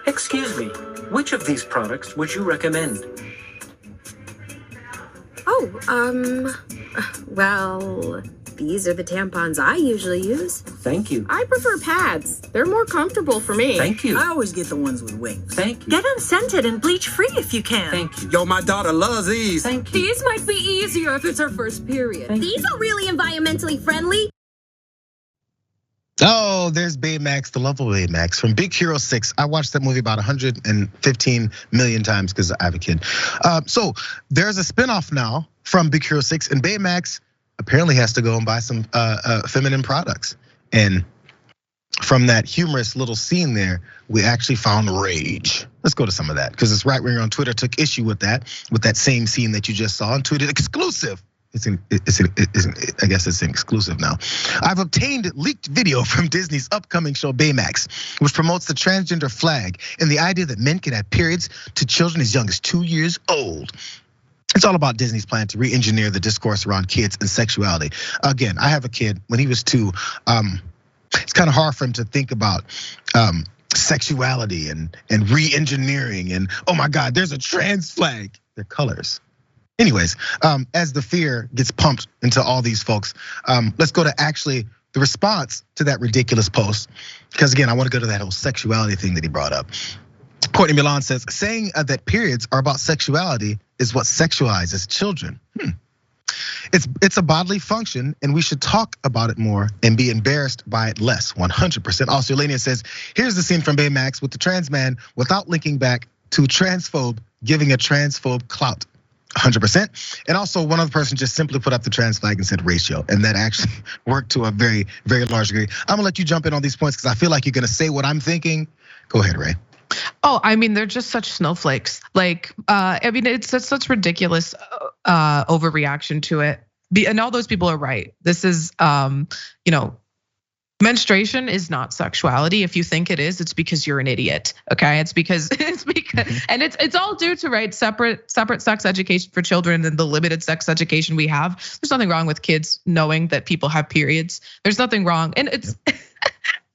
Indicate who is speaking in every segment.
Speaker 1: Excuse me, which of these products would you recommend?
Speaker 2: Well, these are the tampons I usually use.
Speaker 1: Thank you.
Speaker 2: I prefer pads. They're more comfortable for me.
Speaker 1: Thank you.
Speaker 3: I always get the ones with wings.
Speaker 1: Thank you.
Speaker 4: Get them scented and bleach-free if you can.
Speaker 1: Thank you.
Speaker 5: Yo, my daughter loves these.
Speaker 1: Thank you.
Speaker 6: These might be easier if it's her first period.
Speaker 2: These are really environmentally friendly.
Speaker 7: Oh, there's Baymax, the love of Baymax from Big Hero 6. I watched that movie about 115 million times because I have a kid. So there's a spinoff now from Big Hero 6, and Baymax apparently has to go and buy some feminine products. And from that humorous little scene there, we actually found rage. Let's go to some of that, because this right winger on Twitter took issue with that same scene that you just saw and tweeted exclusive. I guess it's an exclusive now. I've obtained leaked video from Disney's upcoming show Baymax, which promotes the transgender flag and the idea that men can have periods to children as young as 2 years old. It's all about Disney's plan to re-engineer the discourse around kids and sexuality. Again, I have a kid. When he was 2, it's kind of hard for him to think about sexuality and re-engineering and, oh my God, there's a trans flag. They're colors. Anyways, as the fear gets pumped into all these folks, let's go to actually the response to that ridiculous post. Because again, I want to go to that whole sexuality thing that he brought up. Courtney Milan says, saying that periods are about sexuality is what sexualizes children. It's a bodily function, and we should talk about it more and be embarrassed by it less. 100%. Also, Elenia says, here's the scene from Baymax with the trans man without linking back to transphobe giving a transphobe clout. 100%. And also one other person just simply put up the trans flag and said ratio. And that actually worked to a very, very large degree. I'm gonna let you jump in on these points because I feel like you're gonna say what I'm thinking. Go ahead, Ray.
Speaker 8: Oh, I mean, they're just such snowflakes. Like, I mean, it's such ridiculous overreaction to it. And all those people are right. This is, menstruation is not sexuality. If you think it is, it's because you're an idiot. Okay, it's because, and it's all due to separate sex education for children and the limited sex education we have. There's nothing wrong with kids knowing that people have periods. There's nothing wrong, and it's.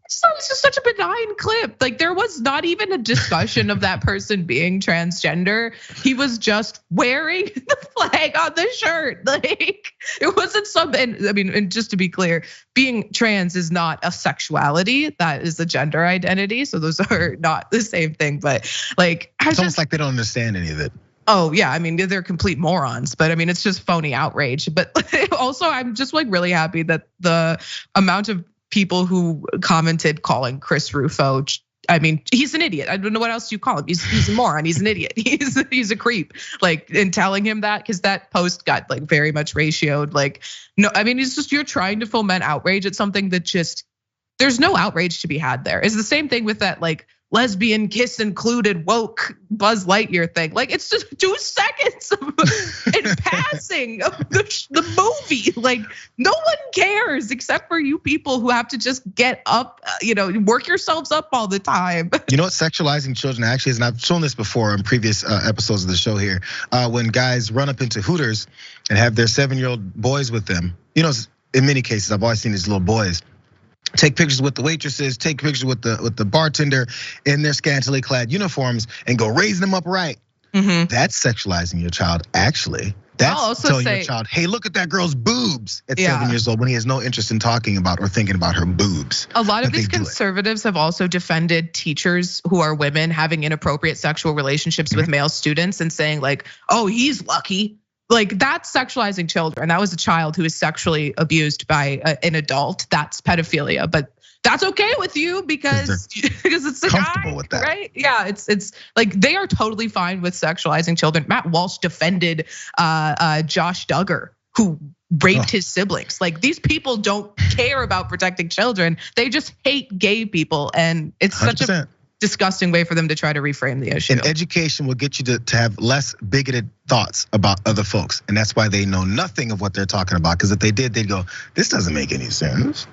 Speaker 8: So it's just such a benign clip. Like there was not even a discussion of that person being transgender. He was just wearing the flag on the shirt. Like it wasn't something. I mean, and just to be clear, being trans is not a sexuality. That is a gender identity. So those are not the same thing. But like,
Speaker 7: it's almost like they don't understand any of it.
Speaker 8: Oh yeah, I mean they're complete morons, but I mean it's just phony outrage. But also I'm just like really happy that the amount of people who commented calling Chris Rufo, I mean, he's an idiot. I don't know what else you call him. He's a moron. He's an idiot. He's a creep. Like in telling him that, because that post got like very much ratioed. Like, no, I mean, it's just you're trying to foment outrage at something that just there's no outrage to be had there. It's the same thing with that like lesbian kiss included woke Buzz Lightyear thing. Like it's just 2 seconds in passing of the movie. Like no one cares except for you people who have to just get up, work yourselves up all the time.
Speaker 7: You know what sexualizing children actually is, and I've shown this before in previous episodes of the show here. When guys run up into Hooters and have their 7-year-old boys with them, in many cases I've always seen these little boys take pictures with the waitresses, take pictures with the bartender in their scantily clad uniforms and go raise them up right. That's sexualizing your child, actually. That's telling your child, hey, look at that girl's boobs at 7 years old when he has no interest in talking about or thinking about her boobs.
Speaker 8: A lot of these conservatives have also defended teachers who are women having inappropriate sexual relationships with male students and saying like, oh, he's lucky. Like that's sexualizing children. That was a child who was sexually abused by an adult. That's pedophilia, but that's okay with you because it's a
Speaker 7: comfortable
Speaker 8: guy,
Speaker 7: with that,
Speaker 8: right? Yeah, it's like they are totally fine with sexualizing children. Matt Walsh defended Josh Duggar, who raped his siblings. Like these people don't care about protecting children. They just hate gay people, and it's 100%. Such a disgusting way for them to try to reframe the issue.
Speaker 7: And education will get you to have less bigoted thoughts about other folks. And that's why they know nothing of what they're talking about. Because if they did, they'd go, this doesn't make any sense.